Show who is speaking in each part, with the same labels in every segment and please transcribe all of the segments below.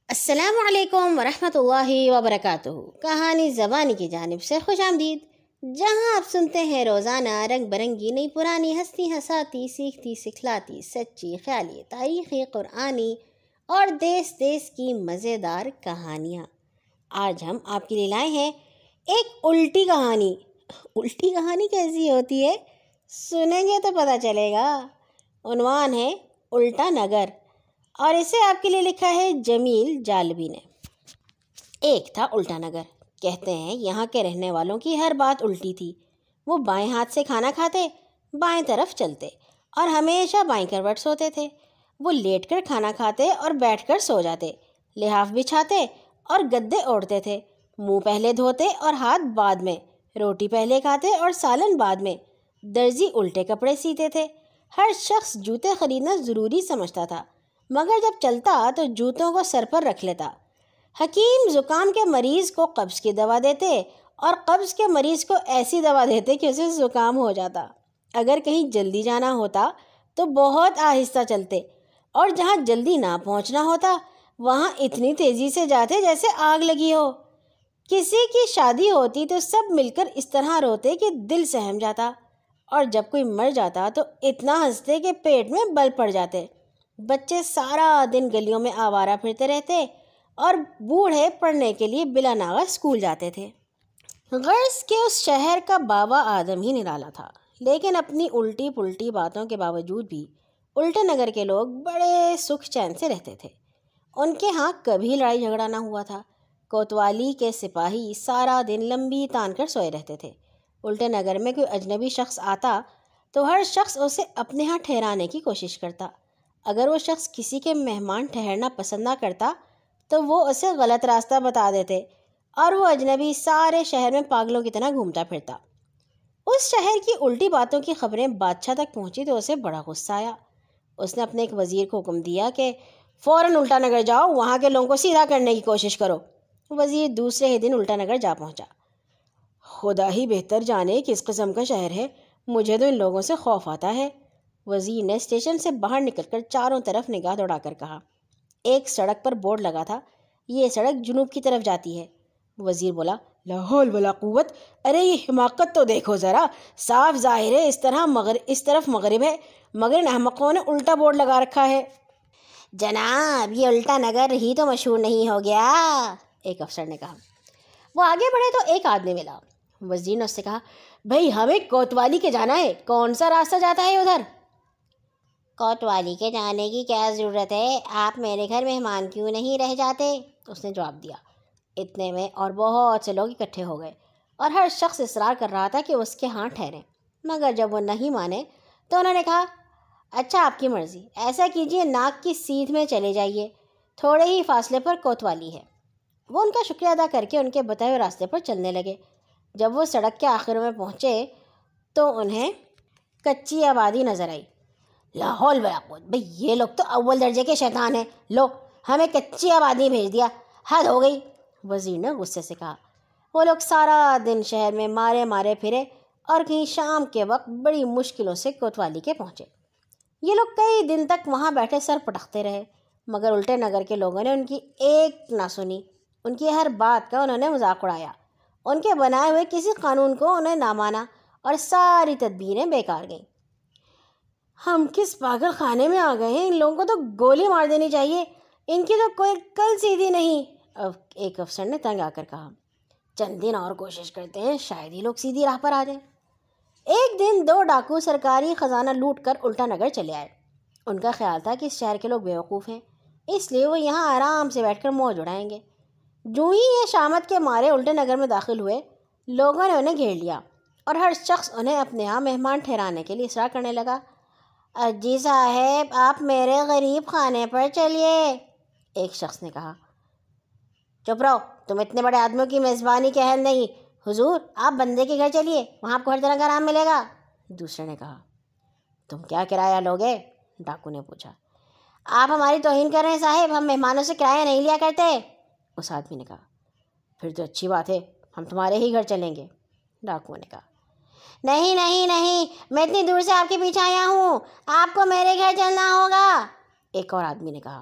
Speaker 1: السلام علیکم ورحمۃ اللہ وبرکاتہ۔ کہانی زبانی کی جانب سے خوش آمدید، جہاں آپ سنتے ہیں روزانہ رنگ برنگی نئی پرانی ہستی ہساتی سیکھتی سکھلاتی سچی خیالی تاریخی قرآنی اور دیس دیس کی مزیدار کہانیاں۔ آج ہم آپ کے لیے لائے ہیں ایک الٹی کہانی۔ الٹی کہانی کیسی ہوتی ہے سنیں گے تو پتہ چلے گا۔ عنوان ہے الٹا نگر اور اسے آپ کے لیے لکھا ہے جمیل جالبی نے۔ ایک تھا الٹا نگر۔ کہتے ہیں یہاں کے رہنے والوں کی ہر بات الٹی تھی۔ وہ بائیں ہاتھ سے کھانا کھاتے، بائیں طرف چلتے اور ہمیشہ بائیں کروٹ سوتے تھے۔ وہ لیٹ کر کھانا کھاتے اور بیٹھ کر سو جاتے، لحاف بچھاتے اور گدے اوڑھتے تھے، منہ پہلے دھوتے اور ہاتھ بعد میں، روٹی پہلے کھاتے اور سالن بعد میں۔ درزی الٹے کپڑے سیتے تھے۔ ہر شخص جوتے خریدنا ضروری سمجھتا تھا، مگر جب چلتا تو جوتوں کو سر پر رکھ لیتا۔ حکیم زکام کے مریض کو قبض کی دوا دیتے اور قبض کے مریض کو ایسی دوا دیتے کہ اسے زکام ہو جاتا۔ اگر کہیں جلدی جانا ہوتا تو بہت آہستہ چلتے، اور جہاں جلدی نہ پہنچنا ہوتا وہاں اتنی تیزی سے جاتے جیسے آگ لگی ہو۔ کسی کی شادی ہوتی تو سب مل کر اس طرح روتے کہ دل سہم جاتا، اور جب کوئی مر جاتا تو اتنا ہنستے کہ پیٹ میں بل پڑ جاتے۔ بچے سارا دن گلیوں میں آوارہ پھرتے رہتے اور بوڑھے پڑھنے کے لیے بلا ناغہ اسکول جاتے تھے۔ غرض کہ اس شہر کا بابا آدم ہی نرالا تھا، لیکن اپنی الٹی پلٹی باتوں کے باوجود بھی الٹے نگر کے لوگ بڑے سکھ چین سے رہتے تھے۔ ان کے ہاں کبھی لڑائی جھگڑا نہ ہوا تھا۔ کوتوالی کے سپاہی سارا دن لمبی تان کر سوئے رہتے تھے۔ الٹے نگر میں کوئی اجنبی شخص آتا تو ہر شخص اسے اپنے ہاں ٹھہرانے کی کوشش کرتا۔ اگر وہ شخص کسی کے مہمان ٹھہرنا پسند نہ کرتا تو وہ اسے غلط راستہ بتا دیتے، اور وہ اجنبی سارے شہر میں پاگلوں کی طرح گھومتا پھرتا۔ اس شہر کی الٹی باتوں کی خبریں بادشاہ تک پہنچی تو اسے بڑا غصہ آیا۔ اس نے اپنے ایک وزیر کو حکم دیا کہ فوراً الٹا نگر جاؤ، وہاں کے لوگوں کو سیدھا کرنے کی کوشش کرو۔ وزیر دوسرے ہی دن الٹا نگر جا پہنچا۔ خدا ہی بہتر جانے کس قسم کا شہر ہے، مجھے تو ان لوگوں سے خوف آتا ہے۔ وزیر نے اسٹیشن سے باہر نکل کر چاروں طرف نگاہ دوڑا کر کہا۔ ایک سڑک پر بورڈ لگا تھا، یہ سڑک جنوب کی طرف جاتی ہے۔ وزیر بولا، لا حول ولا قوت، ارے یہ حماقت تو دیکھو ذرا، صاف ظاہر ہے اس طرف مغرب ہے، مگر ان احمقوں نے الٹا بورڈ لگا رکھا ہے۔ جناب یہ الٹا نگر ہی تو مشہور نہیں ہو گیا، ایک افسر نے کہا۔ وہ آگے بڑھے تو ایک آدمی ملا۔ وزیر نے اس سے کہا، بھئی ہمیں کوتوالی کے جانا ہے، کون سا راستہ جاتا ہے ادھر؟ کوتوالی کے جانے کی کیا ضرورت ہے، آپ میرے گھر مہمان کیوں نہیں رہ جاتے؟ اس نے جواب دیا۔ اتنے میں اور بہت سے لوگ اکٹھے ہو گئے اور ہر شخص اصرار کر رہا تھا کہ اس کے ہاں ٹھہریں، مگر جب وہ نہیں مانے تو انہوں نے کہا، اچھا آپ کی مرضی، ایسا کیجئے ناک کی سیدھ میں چلے جائیے، تھوڑے ہی فاصلے پر کوتوالی ہے۔ وہ ان کا شکریہ ادا کر کے ان کے بتائے ہوئے راستے پر چلنے لگے۔ جب وہ سڑک کے آخر میں پہنچے تو انہیں کچی آبادی نظر آئی۔ لا حول ولا قوت، بھئی یہ لوگ تو اول درجے کے شیطان ہیں، لو ہمیں کچی آبادی بھیج دیا، حد ہو گئی، وزیر نے غصے سے کہا۔ وہ لوگ سارا دن شہر میں مارے مارے پھرے اور کہیں شام کے وقت بڑی مشکلوں سے کوتوالی کے پہنچے۔ یہ لوگ کئی دن تک وہاں بیٹھے سر پٹکتے رہے، مگر الٹے نگر کے لوگوں نے ان کی ایک نہ سنی۔ ان کی ہر بات کا انہوں نے مذاق اڑایا، ان کے بنائے ہوئے کسی قانون کو انہیں نہ مانا اور ساری تدبیریں بیکار گئیں۔ ہم کس پاگل خانے میں آ گئے ہیں، ان لوگوں کو تو گولی مار دینی چاہیے، ان کی تو کوئی کل سیدھی نہیں، ایک افسر نے تنگ آ کر کہا۔ چند دن اور کوشش کرتے ہیں، شاید ہی لوگ سیدھی راہ پر آ جائیں۔ ایک دن دو ڈاکو سرکاری خزانہ لوٹ کر الٹا نگر چلے آئے۔ ان کا خیال تھا کہ اس شہر کے لوگ بیوقوف ہیں، اس لیے وہ یہاں آرام سے بیٹھ کر موج اڑائیں گے۔ جو ہی یہ شامت کے مارے الٹے نگر میں داخل ہوئے، لوگوں نے انہیں گھیر لیا اور ہر شخص انہیں اپنے ہاں مہمان ٹھہرانے کے لیے اصرار کرنے لگا۔ اجی صاحب آپ میرے غریب خانے پر چلیے، ایک شخص نے کہا۔ چپ رہو، تم اتنے بڑے آدمیوں کی میزبانی کے اہل نہیں، حضور آپ بندے کے گھر چلیے، وہاں آپ کو ہر طرح کا آرام ملے گا، دوسرے نے کہا۔ تم کیا کرایہ لوگے؟ ڈاکو نے پوچھا۔ آپ ہماری توہین کر رہے ہیں صاحب، ہم مہمانوں سے کرایہ نہیں لیا کرتے، اس آدمی نے کہا۔ پھر تو اچھی بات ہے، ہم تمہارے ہی گھر چلیں گے، ڈاکو نے کہا۔ نہیں نہیں نہیں، میں اتنی دور سے آپ کے پیچھے آیا ہوں، آپ کو میرے گھر چلنا ہوگا، ایک اور آدمی نے کہا۔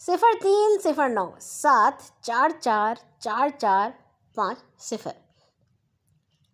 Speaker 1: 0309744445